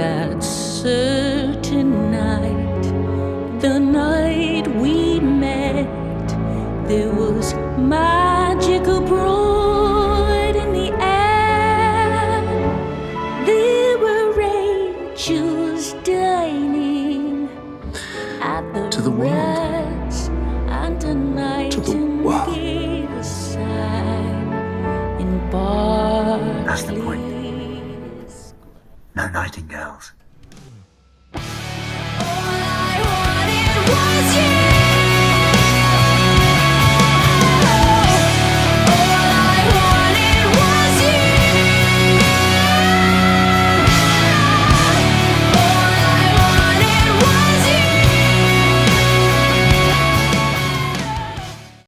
That certain night, the night we met, there was magic abroad in the air. There were angels dining at the rest, and a nightingale sang in Berkeley. That's the point. No nightingales.